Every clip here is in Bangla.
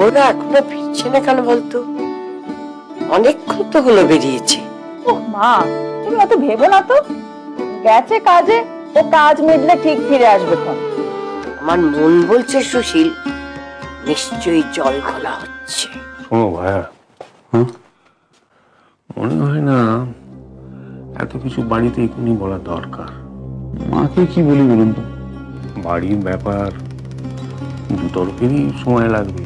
ওরা এখনো ফিরছে না কেন বলতো? অনেকক্ষণ তো হলো বেরিয়েছে। ও মা, তুমি অত ভেবো না তো, গেছে কাজে, ও কাজ মিটলে ঠিক ফিরে আসবে। আমার মন বলছে সুশীল নিশ্চয়ই জল খোলা হচ্ছে। শোনো ভাইয়া, মনে হয় না এত কিছু বাড়িতে এখনই বলা দরকার। মাকে কি বলি বলুন তো? বাড়ির ব্যাপার, দুতরফেরই সময় লাগবে।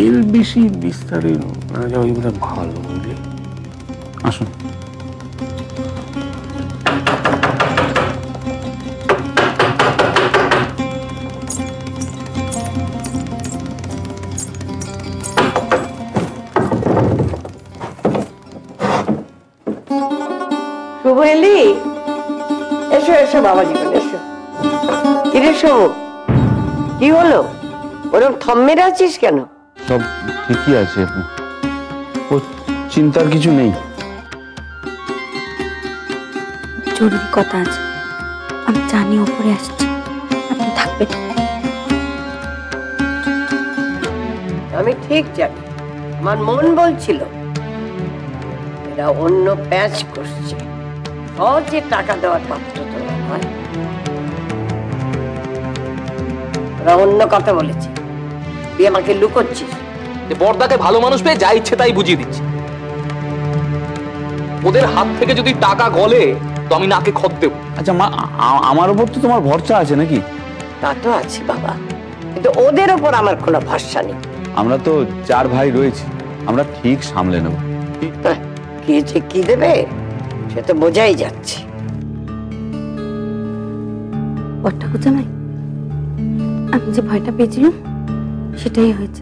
এর বেশি বিস্তারে না যাওয়াই বোধ ভালো, বুঝলে? আসুন। শুভ এলি? এসো এসো বাবা জীবন, এসো। কিরে শুভ, কি হলো? ওরকম থম মেরে আছিস কেন? সব ঠিকই আছে, ও চিন্তার কিছু নেই। জরুরি কথা আছে, আমি জানি ওপরে আসছি, আপনি থাকবেন। আমি ঠিক জানি, আমার মন বলছিল এরা অন্য প্যাচ করছে, সহজে টাকা দেওয়ার পাত্র তোরা নয়। ওরা অন্য কথা বলেছে, তুই আমাকে লুকোচ্ছিস। বর্দাকে ভালো মানুষ পেয়ে যা ইচ্ছে তাই বুঝিয়ে দিচ্ছে। ওদের হাত থেকে যদি টাকা গলে তো আমি নাকে খত দেব। আচ্ছা মা, আমার উপর তো তোমার ভরসা আছে নাকি? তা তো আছে বাবা, কিন্তু ওদের ওপর আমার কোনো ভরসা নেই। আমরা তো 4 ভাই রয়েছি, আমরা ঠিক সামলে নেব। কে যে কি দেবে সে তো বোঝাই যাচ্ছে। বট্টাকু জামাই, আমি যে ভয়টা পেয়েছিলাম সেটাই হয়েছে।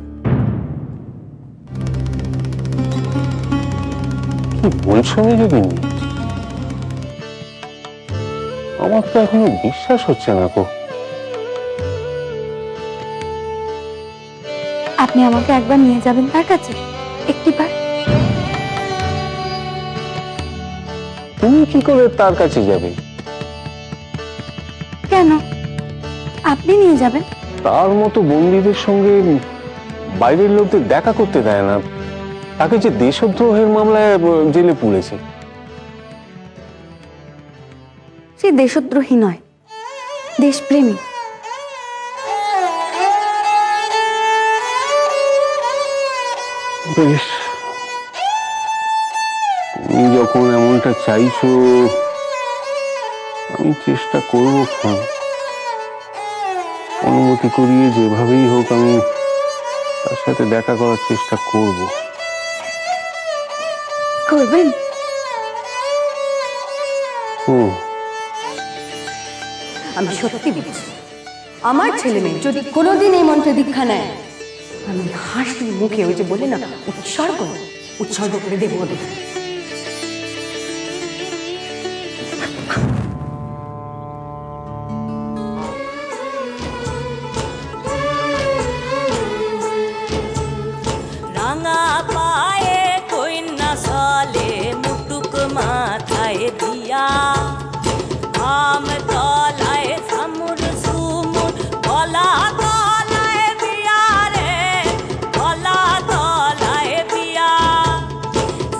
কি বলছো মেজদিন? আমার তো এখনো বিশ্বাস হচ্ছে না গো। আপনি আমাকে একবার নিয়ে যাবেন তার কাছে, একটিবার। তুমি কি করে তার কাছে যাবে? কেন, আপনি নিয়ে যাবেন? তার মতো বন্দীদের সঙ্গে বাইরের লোকদের দেখা করতে দেয় না। তাকে যে দেশদ্রোহের মামলায় জেলে পুড়েছে। সে দেশদ্রোহী নয়, দেশপ্রেমী। বেশ, তুমি যখন এমনটা চাইছো আমি চেষ্টা করবো। অনুমতি করিয়ে যেভাবেই হোক আমি তার সাথে দেখা করার চেষ্টা করব। করবেন? আমি সত্যি বলছি, আমার ছেলে মেয়ে যদি কোনোদিন এই মন্ত্রে দীক্ষা নেয়, আমি হাসি মুখে ওই যে বলে না উৎসর্গ করে দেবো ওদের। রাঙা পায়ে কইন্না চলে মুটুক মাথায় দিয়া, আম তলায় ঝামুর ঝুমুর গলা তলায় দিয়া রে, গলা তলায় দিয়া।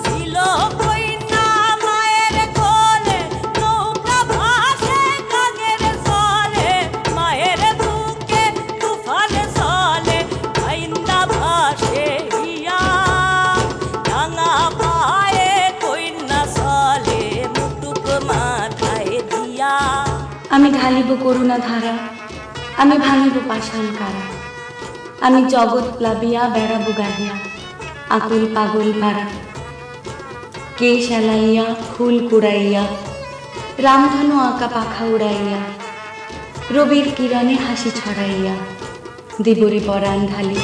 ছিল কইন্না মায়ের কোলে, নৌকা ভাসে কাগের চলে, মায়ের বুকে তুফান চলে, কইন্না ভাসে হিয়া। রাঙা পায়ে কইন্না চলে মুটুক মাথায় দিয়া। আমি ঢালিব করুণা ধারা, আমি ভাঙিব পাষাণ কারা, আমি জগৎ প্লাবিয়া বেড়াবো গাহিয়া, আকুল পাগল পাড়া। কেশ এলাইয়া ফুল কুড়াইয়া, রামধনু আঁকা পাখা উড়াইয়া, রবির কিরণে হাসি ছড়াইয়া, দিবরি পরাণ ঢালি।